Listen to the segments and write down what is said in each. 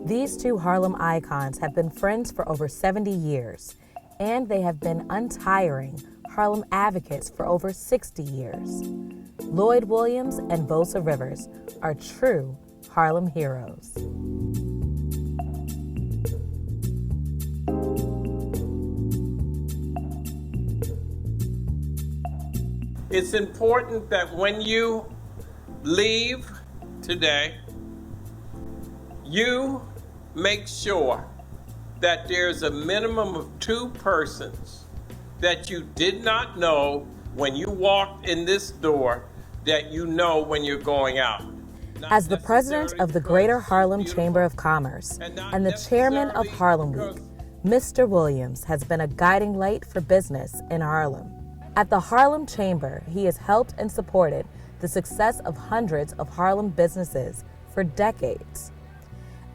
These two Harlem icons have been friends for over 70 years, and they have been untiring Harlem advocates for over 60 years. Lloyd Williams and Voza Rivers are true Harlem heroes. It's important that when you leave today, you make sure that there's a minimum of 2 persons that you did not know when you walked in this door that you know when you're going out. As the president of the Greater Harlem Chamber of Commerce and the chairman of Harlem Week, Mr. Williams has been a guiding light for business in Harlem. At the Harlem Chamber, he has helped and supported the success of hundreds of Harlem businesses for decades.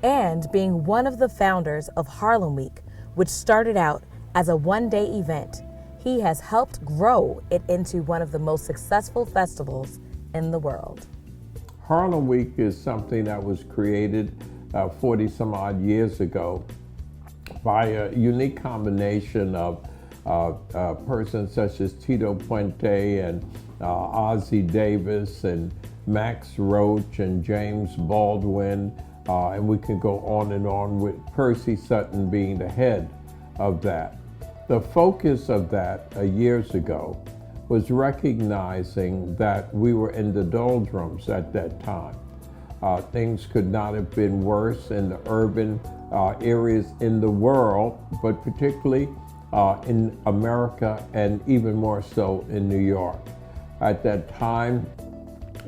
And being one of the founders of Harlem Week, which started out as a one-day event, he has helped grow it into one of the most successful festivals in the world. Harlem Week is something that was created 40 some odd years ago by a unique combination of persons such as Tito Puente and Ozzie Davis and Max Roach and James Baldwin, and we can go on with Percy Sutton being the head of that. The focus of that years ago was recognizing that we were in the doldrums at that time. Things could not have been worse in the urban areas in the world, but particularly in America and even more so in New York. At that time,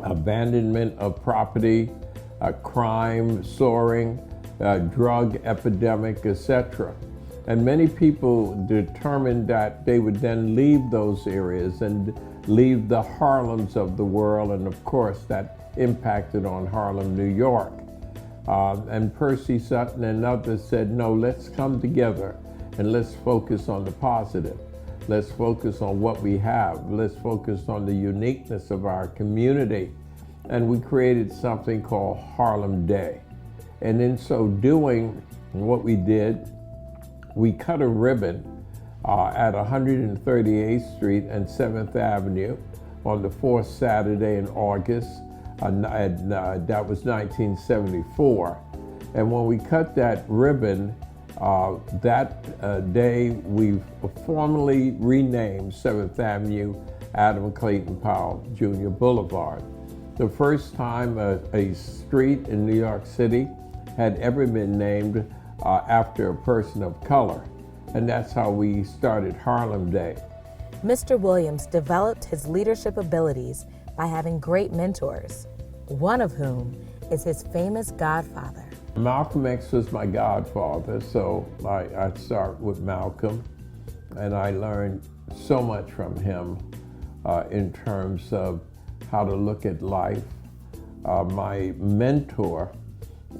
abandonment of property, crime soaring, drug epidemic, etc. And many people determined that they would then leave those areas and leave the Harlems of the world, and of course that impacted on Harlem, New York. And Percy Sutton and others said, no, let's come together and let's focus on the positive. Let's focus on what we have. Let's focus on the uniqueness of our community. And we created something called Harlem Day. And in so doing, what we did, we cut a ribbon at 138th Street and 7th Avenue on the fourth Saturday in August. That was 1974. And when we cut that ribbon, that day we formally renamed 7th Avenue Adam Clayton Powell Jr. Boulevard. The first time a street in New York City had ever been named after a person of color. And that's how we started Harlem Day. Mr. Williams developed his leadership abilities by having great mentors, one of whom is his famous godfather. Malcolm X was my godfather, so I start with Malcolm, and I learned so much from him in terms of how to look at life. My mentor,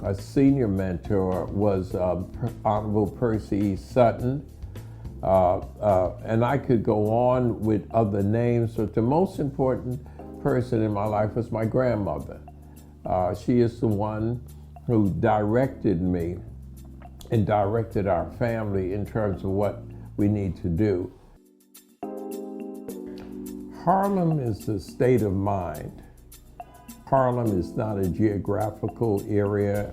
a senior mentor, was Honorable Percy Sutton, and I could go on with other names, but the most important person in my life was my grandmother. She is the one who directed me and directed our family in terms of what we need to do. Harlem is a state of mind. Harlem is not a geographical area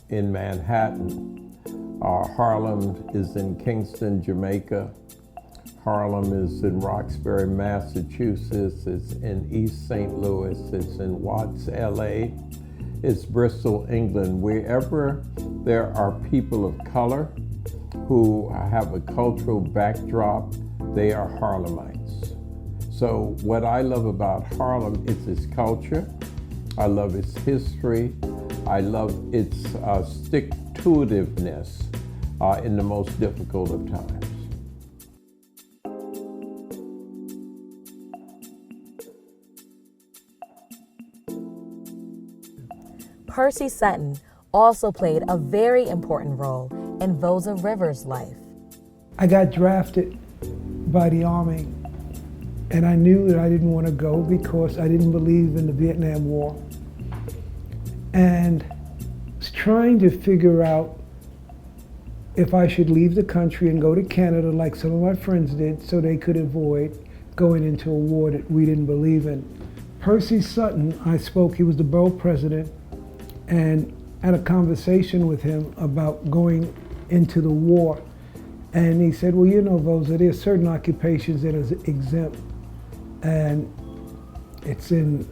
in Manhattan. Harlem is in Kingston, Jamaica. Harlem is in Roxbury, Massachusetts. It's in East St. Louis. It's in Watts, LA. It's Bristol, England. Wherever there are people of color who have a cultural backdrop, they are Harlemites. So what I love about Harlem is its culture. I love its history. I love its stick-to-itiveness in the most difficult of times. Percy Sutton also played a very important role in Voza Rivers' life. I got drafted by the Army, and I knew that I didn't want to go because I didn't believe in the Vietnam War. And trying to figure out if I should leave the country and go to Canada like some of my friends did so they could avoid going into a war that we didn't believe in. Percy Sutton, I spoke, he was the borough president, and had a conversation with him about going into the war. And he said, well, you know, Voza, there are certain occupations that are exempt. And it's in,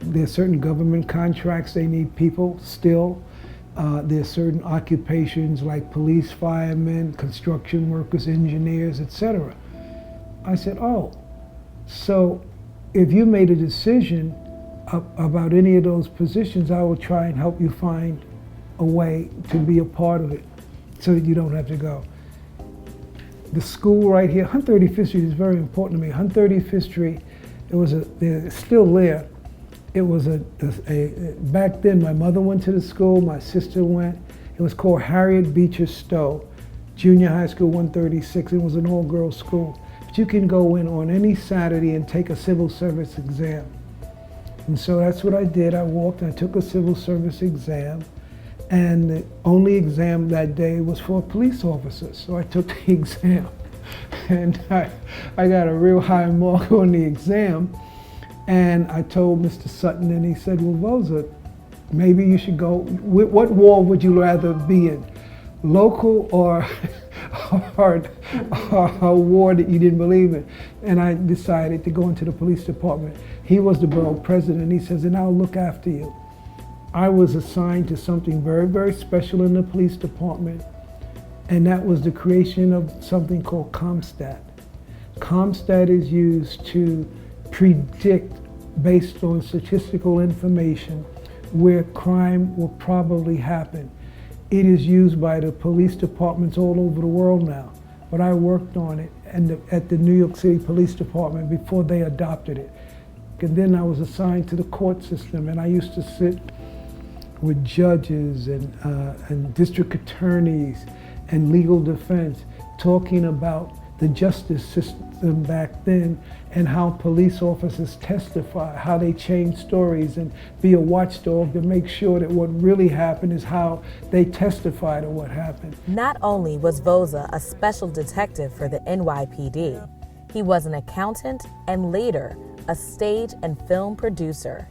there are certain government contracts, they need people still. There are certain occupations like police, firemen, construction workers, engineers, etc. I said, oh, so if you made a decision about any of those positions, I will try and help you find a way to be a part of it so that you don't have to go. The school right here, 135th Street is very important to me. 135th Street, they're still there. It was back then my mother went to the school, my sister went. It was called Harriet Beecher Stowe, Junior High School 136. It was an all-girls school. But you can go in on any Saturday and take a civil service exam. And so that's what I did. I walked, I took a civil service exam, and the only exam that day was for police officers. So I took the exam, and I got a real high mark on the exam. And I told Mr. Sutton, and he said, well, Voza, maybe you should go. What war would you rather be in? Local or a war that you didn't believe in? And I decided to go into the police department. He was the borough president. He says, and I'll look after you. I was assigned to something very, very special in the police department, and that was the creation of something called CompStat. CompStat is used to predict, based on statistical information, where crime will probably happen. It is used by the police departments all over the world now, but I worked on it at the New York City Police Department before they adopted it. And then I was assigned to the court system, and I used to sit with judges and district attorneys and legal defense talking about the justice system back then and how police officers testify, how they change stories, and be a watchdog to make sure that what really happened is how they testify to what happened. Not only was Voza a special detective for the NYPD, he was an accountant and later a stage and film producer.